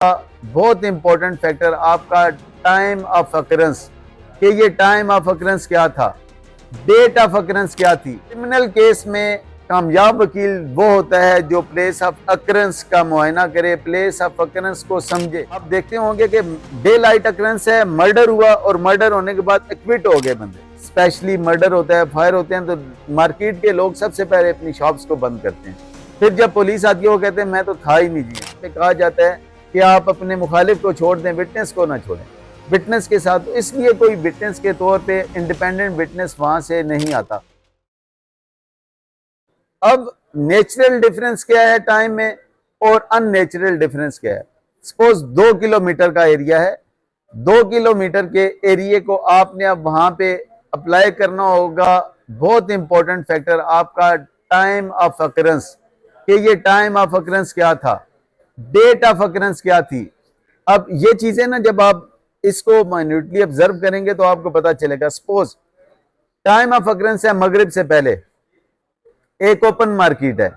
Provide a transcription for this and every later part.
बहुत important factor आपका time of occurrence, कि ये टाइम ऑफ अकरेंस क्या था, डेट ऑफ अकरेंस क्या थी। क्रिमिनल केस में कामयाब वकील वो होता है जो प्लेस ऑफ अकरेंस का मुआयना करे, प्लेस ऑफ अकरेंस को समझे। आप देखते होंगे कि डे लाइट अकरेंस है, मर्डर हुआ और मर्डर होने के बाद एक्विट हो गए बंदे। स्पेशली मर्डर होता है, फायर होते हैं, तो मार्केट के लोग सबसे पहले अपनी शॉप्स को बंद करते हैं। फिर जब पुलिस आती है वो कहते हैं मैं तो था ही नहीं जी। यहाँ पे कहा जाता है कि आप अपने मुखालिफ को छोड़ दें, विटनेस को ना छोड़ें। विटनेस के साथ इसलिए कोई विटनेस के तौर पे इंडिपेंडेंट विटनेस वहां से नहीं आता। अब नेचुरल डिफरेंस क्या है टाइम में और अननेचुरल डिफरेंस क्या है। सपोज 2 किलोमीटर का एरिया है, 2 किलोमीटर के एरिया को आपने अब वहां पे अप्लाई करना होगा। बहुत इंपॉर्टेंट फैक्टर आपका टाइम ऑफ अकरेंस, कि ये टाइम ऑफ अकरेंस क्या था, डेट ऑफ अकरेंस क्या थी। अब ये चीजें ना जब आप इसको माइन्यूटली ऑब्जर्व करेंगे तो आपको पता चलेगा। सपोज टाइम ऑफ अकरेंस है मगरिब से पहले, एक ओपन मार्केट है,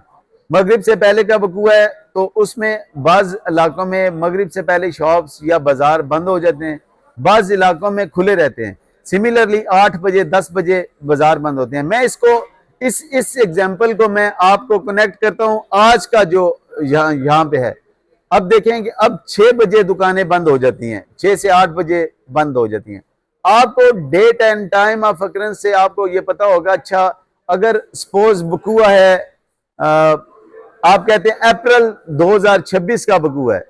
मगरिब से पहले का वकूआ है, तो उसमें बाज इलाकों में मगरिब से पहले शॉप्स या बाजार बंद हो जाते हैं, बाज इलाकों में खुले रहते हैं। सिमिलरली 8 बजे 10 बजे बाजार बंद होते हैं। मैं इसको इस एग्जाम्पल को मैं आपको कनेक्ट करता हूं आज का जो यहाँ पे है। अब देखें कि अब 6 बजे दुकानें बंद हो जाती हैं, 6 से 8 बजे बंद हो जाती हैं। आपको date and time of occurrence से आपको ये पता होगा। अच्छा, अगर सपोज वकूआ है, आप कहते हैं अप्रैल 2026 का वकूआ है,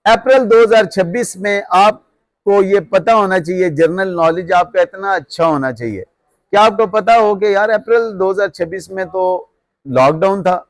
अप्रैल 2026 में आपको ये पता होना चाहिए, जनरल नॉलेज आपका इतना अच्छा होना चाहिए कि आपको पता हो कि यार अप्रैल 2026 में तो लॉकडाउन था,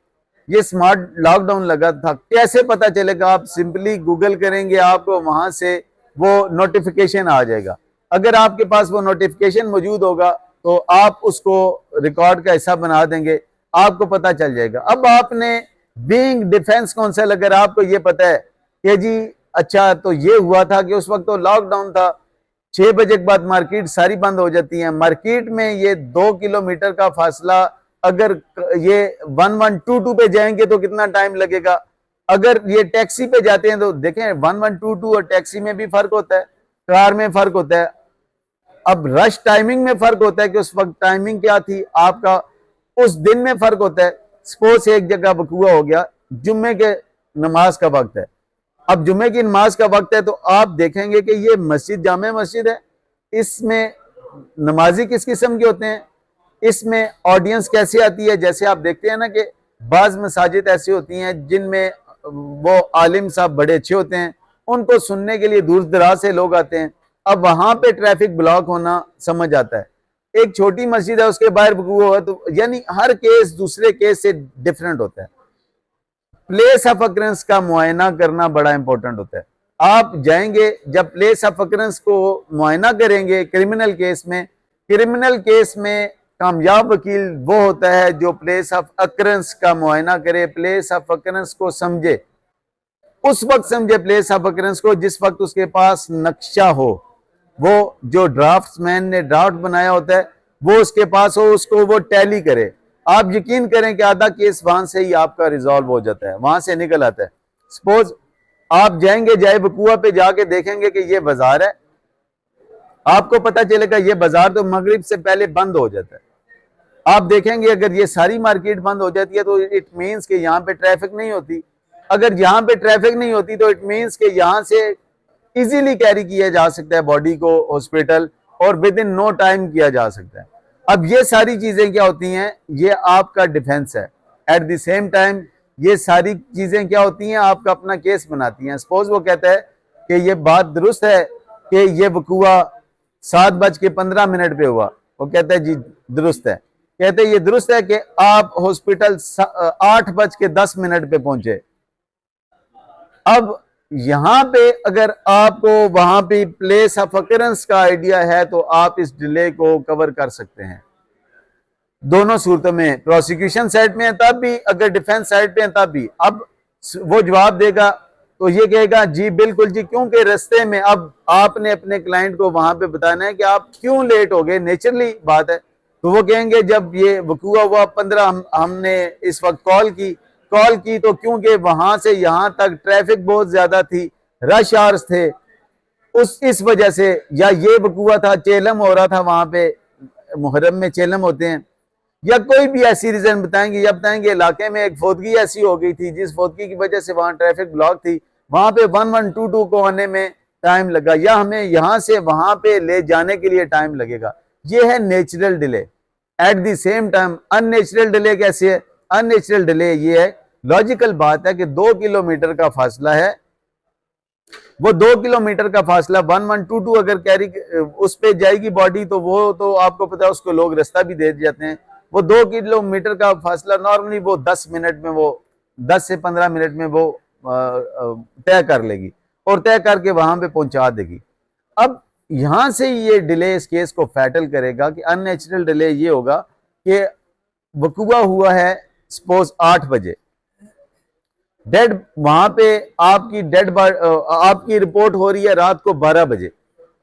ये स्मार्ट लॉकडाउन लगा था। कैसे पता चलेगा? आप सिंपली गूगल करेंगे, आपको वहां से वो नोटिफिकेशन आ जाएगा। अगर आपके पास वो नोटिफिकेशन मौजूद होगा तो आप उसको रिकॉर्ड का हिस्सा बना देंगे, आपको पता चल जाएगा। अब आपने बीइंग डिफेंस काउंसिल, अगर आपको ये पता है कि जी अच्छा तो ये हुआ था कि उस वक्त तो लॉकडाउन था, 6 बजे के बाद मार्केट सारी बंद हो जाती है। मार्केट में ये 2 किलोमीटर का फासला, अगर ये 1122 पे जाएंगे तो कितना टाइम लगेगा। अगर ये टैक्सी पे जाते हैं तो देखें 1122 और टैक्सी में भी फर्क होता है, कार में फर्क होता है। अब रश टाइमिंग में फर्क होता है कि उस वक्त टाइमिंग क्या थी आपका, उस दिन में फर्क होता है। सपोज एक जगह वकूआ हो गया, जुम्मे के नमाज का वक्त है, अब जुम्मे की नमाज का वक्त है, तो आप देखेंगे कि ये मस्जिद जामे मस्जिद है, इसमें नमाजी किस किस्म के होते हैं, इसमें ऑडियंस कैसी आती है। जैसे आप देखते हैं ना कि बाज मसाजिद ऐसी होती हैं जिनमें वो आलिम साहब बड़े अच्छे होते हैं, उनको सुनने के लिए दूर दराज से लोग आते हैं। अब वहां पे ट्रैफिक ब्लॉक होना समझ आता है। एक छोटी मस्जिद है, उसके बाहर वकूआ हुआ, तो यानी हर केस दूसरे केस से डिफरेंट होता है। प्लेस ऑफ अकरेंस का मुआयना करना बड़ा इंपॉर्टेंट होता है। आप जाएंगे, जब प्लेस ऑफ अकरेंस को मुआयना करेंगे क्रिमिनल केस में कामयाब वकील वो होता है जो प्लेस ऑफ अकरेंस का मुआयना करे, प्लेस ऑफ अकरेंस को समझे। उस वक्त समझे प्लेस ऑफ अकरेंस को जिस वक्त उसके पास नक्शा हो, वो जो ड्राफ्ट्समैन ने ड्राफ्ट बनाया होता है वो उसके पास हो, उसको वो टैली करे। आप यकीन करें कि आधा केस वहां से ही आपका रिजॉल्व हो जाता है, वहां से निकल आता है। सपोज आप जाएंगे, जाए वकूआ पे जाके देखेंगे कि ये बाजार है, आपको पता चलेगा ये बाजार तो मगरिब से पहले बंद हो जाता है। आप देखेंगे अगर ये सारी मार्केट बंद हो जाती है तो इट मीन्स कि यहाँ पे ट्रैफिक नहीं होती। अगर यहाँ पे ट्रैफिक नहीं होती तो इट मीन्स कि यहाँ से इजीली कैरी किया जा सकता है बॉडी को हॉस्पिटल, और विद इन नो टाइम किया जा सकता है। अब ये सारी चीजें क्या होती हैं, ये आपका डिफेंस है। एट द सेम टाइम ये सारी चीजें क्या होती हैं, आपका अपना केस बनाती हैं। सपोज वो कहता है कि ये बात दुरुस्त है कि ये वकूआ 7:15 पे हुआ, वो कहता है जी दुरुस्त है। कहते हैं ये दुरुस्त है कि आप हॉस्पिटल 8:10 पे पहुंचे। अब यहां पे अगर आपको वहां पे प्लेस ऑफ अकरेंस का आइडिया है तो आप इस डिले को कवर कर सकते हैं। दोनों सूरतों में, प्रोसिक्यूशन साइड में है तब भी, अगर डिफेंस साइड पे है तब भी। अब वो जवाब देगा तो ये कहेगा जी बिल्कुल जी, क्योंकि रास्ते में अब आपने अपने क्लाइंट को वहां पे बताना है कि आप क्यों लेट हो गए, नेचुरली बात है। तो वो कहेंगे जब ये वकूआ हुआ 15 हमने इस वक्त कॉल की तो क्योंकि वहां से यहाँ तक ट्रैफिक बहुत ज्यादा थी, रश आवर्स थे, इस वजह से, या ये वकूआ था, चेलम हो रहा था वहां पे, मुहर्रम में चेलम होते हैं, या कोई भी ऐसी रीजन बताएंगे, या बताएंगे इलाके में एक फौतगी ऐसी हो गई थी जिस फौतगी की वजह से वहां ट्रैफिक ब्लॉक थी, वहां पे 1122 को आने में टाइम लगा, या हमें यहां से वहां पे ले जाने के लिए टाइम लगेगा। ये है natural delay. At the same time unnatural delay कैसे है? अननेचुरल डिले ये है, लॉजिकल बात है कि 2 किलोमीटर का फासला है, वो 2 किलोमीटर का फासला 1122 अगर कैरी उस पे जाएगी बॉडी, तो वो तो आपको पता है उसको लोग रास्ता भी दे जाते हैं। वो 2 किलोमीटर का फासला नॉर्मली वो 10 मिनट में, वो 10 से 15 मिनट में वो तय कर लेगी और तय करके वहां पे पहुंचा देगी। अब यहां से ये डिले इस केस को फैटल करेगा कि अननेचुरल डिले ये होगा कि वकूआ हुआ है सपोज 8 बजे, डेड वहां पे आपकी आपकी रिपोर्ट हो रही है रात को 12 बजे।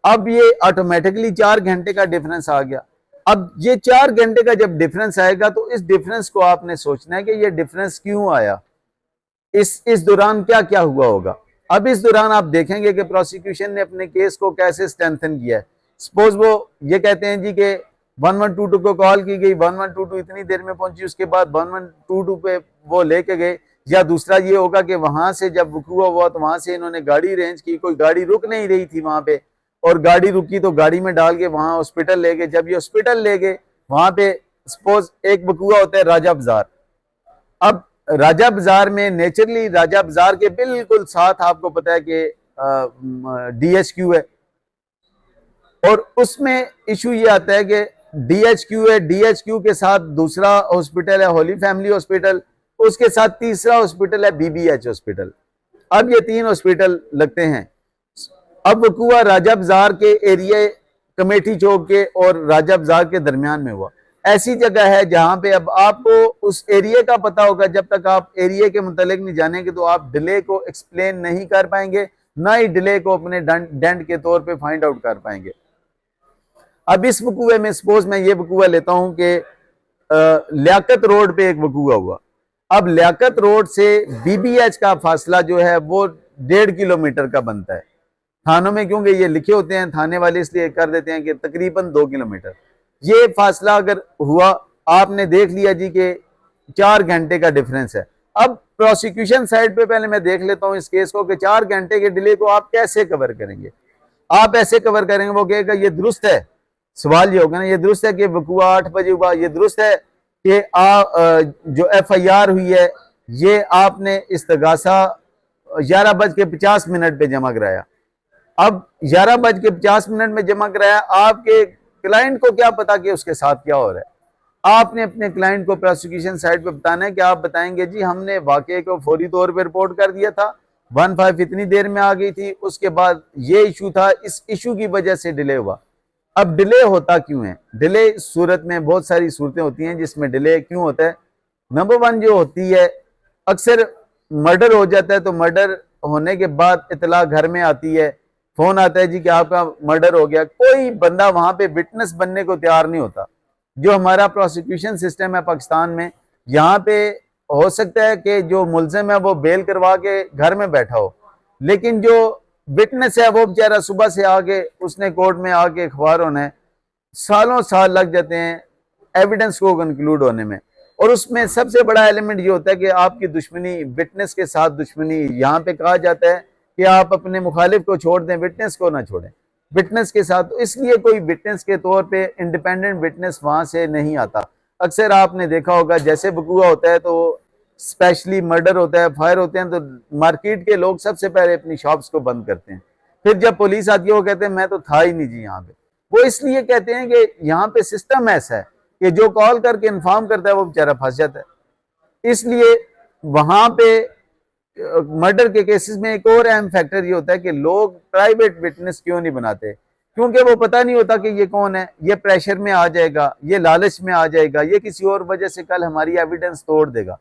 अब ये ऑटोमेटिकली 4 घंटे का डिफरेंस आ गया। अब ये 4 घंटे का जब डिफरेंस आएगा तो इस डिफरेंस को आपने सोचना है कि ये डिफरेंस क्यों आया, इस दौरान क्या क्या हुआ होगा। अब इस दौरान आप देखेंगे कि प्रोसिक्यूशन ने अपने केस को कैसे स्ट्रेंथन किया है। सपोज वो ये कहते हैं जी कि 1122 को कॉल की गई, 1122 इतनी देर में पहुंची, उसके बाद 1122 पे वो लेके गए, या दूसरा ये होगा कि वहां से जब वकूआ हुआ तो वहां से इन्होंने गाड़ी अरेंज की, कोई गाड़ी रुक नहीं रही थी वहां पे, और गाड़ी रुकी तो गाड़ी में डाल के वहां हॉस्पिटल ले गए। जब ये हॉस्पिटल ले गए, वहां पे सपोज एक वकूआ होता है राजा बाजार। अब राजा बाजार में नेचुरली राजा बाजार के बिल्कुल साथ आपको पता है कि DHQ है, और उसमें इशू ये आता है कि DHQ है, DHQ के साथ दूसरा हॉस्पिटल है होली फैमिली हॉस्पिटल, उसके साथ तीसरा हॉस्पिटल है BBH हॉस्पिटल। अब ये 3 हॉस्पिटल लगते हैं। अब वकूआ राजा बाजार के एरिया कमेटी चौक के और राजा बाजार के दरमियान में हुआ। ऐसी जगह है जहां पे अब आपको उस एरिया का पता होगा, जब तक आप एरिया के मुतालिक नहीं जानेंगे तो आप डिले को एक्सप्लेन नहीं कर पाएंगे, ना ही डिले को अपने डेंट के तौर पे फाइंड आउट कर पाएंगे। अब इस वकूए में सपोज मैं ये वकूआ लेता हूं कि लियाकत रोड पे एक वकूआ हुआ। अब लियाकत रोड से BBH का फासला जो है वो 1.5 किलोमीटर का बनता है। थानों में क्योंकि ये लिखे होते हैं, थाने वाले इसलिए कर देते हैं कि तकरीबन 2 किलोमीटर। ये फासला अगर हुआ, आपने देख लिया जी कि 4 घंटे का डिफरेंस है। अब प्रोसिक्यूशन साइड पे पहले मैं देख लेता हूं इस केस को कि 4 घंटे के डिले को आप कैसे कवर करेंगे। आप ऐसे कवर करेंगे, वो कहेगा ये दुरुस्त है। सवाल ये होगा ना, ये दुरुस्त है कि वकूआ 8 बजे हुआ, ये दुरुस्त है कि जो FIR हुई है ये आपने इस्तगासा 11:50 पे जमा कराया। अब 11:50 में जमा कराया, आपके क्लाइंट को क्या पता कि उसके साथ क्या हो रहा है। आपने अपने क्लाइंट को प्रोसिक्यूशन साइड पे बताना है कि आप बताएंगे जी हमने वाकये को फौरी तौर पे रिपोर्ट कर दिया था, 15 इतनी देर में आ गई थी, उसके बाद ये इशू था, इस इशू की वजह से डिले हुआ। अब डिले होता क्यों है? डिले सूरत में बहुत सारी सूरतें होती हैं जिसमें डिले क्यों होता है। नंबर 1 जो होती है, अक्सर मर्डर हो जाता है, तो मर्डर होने के बाद इतला घर में आती है, फोन आता है जी कि आपका मर्डर हो गया। कोई बंदा वहां पे विटनेस बनने को तैयार नहीं होता। जो हमारा प्रोसिक्यूशन सिस्टम है पाकिस्तान में, यहाँ पे हो सकता है कि जो मुलजिम है वो बेल करवा के घर में बैठा हो, लेकिन जो विटनेस है वो बेचारा सुबह से आके उसने कोर्ट में आके अखबार होना है, सालों साल लग जाते हैं एविडेंस को कंक्लूड होने में। और उसमें सबसे बड़ा एलिमेंट ये होता है कि आपकी दुश्मनी, विटनेस के साथ दुश्मनी। यहाँ पे कहा जाता है कि आप अपने मुखालिफ को छोड़ दें, विटनेस को ना छोड़ें, विटनेस के साथ। तो इसलिए कोई विटनेस के तौर पे इंडिपेंडेंट विटनेस वहां से नहीं आता। अक्सर आपने देखा होगा जैसे वकूआ होता है तो स्पेशली मर्डर होता है, फायर होते हैं, तो मार्केट के लोग सबसे पहले अपनी शॉप्स को बंद करते हैं। फिर जब पुलिस आती है वो कहते हैं मैं तो था ही नहीं जी यहाँ पे। वो इसलिए कहते हैं कि यहाँ पे सिस्टम ऐसा है कि जो कॉल करके इन्फॉर्म करता है वो बेचारा फंस जाता है। इसलिए वहां पे मर्डर के केसेस में एक और अहम फैक्टर ये होता है कि लोग प्राइवेट विटनेस क्यों नहीं बनाते, क्योंकि वो पता नहीं होता कि ये कौन है, ये प्रेशर में आ जाएगा, ये लालच में आ जाएगा, ये किसी और वजह से कल हमारी एविडेंस तोड़ देगा।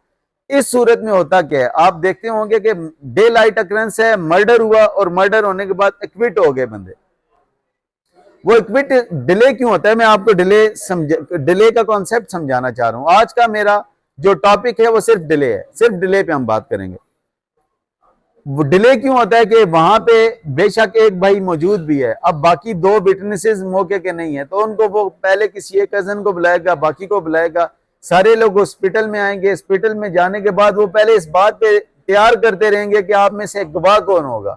इस सूरत में होता क्या है, आप देखते होंगे कि डे लाइट अक्रेंस है, मर्डर हुआ और मर्डर होने के बाद एक्विट हो गए बंदे। वो एक्विट डिले क्यों होता है, मैं आपको डिले का कॉन्सेप्ट समझाना चाह रहा हूं। आज का मेरा जो टॉपिक है वो सिर्फ डिले है, सिर्फ डिले पे हम बात करेंगे। वो डिले क्यों होता है कि वहां पे बेशक एक भाई मौजूद भी है, अब बाकी 2 विटनेसेस मौके के नहीं है, तो उनको वो पहले किसी एक कजन को बुलाएगा, बाकी को बुलाएगा, सारे लोग हॉस्पिटल में आएंगे। हॉस्पिटल में जाने के बाद वो पहले इस बात पे तैयार करते रहेंगे कि आप में से गवाह कौन होगा।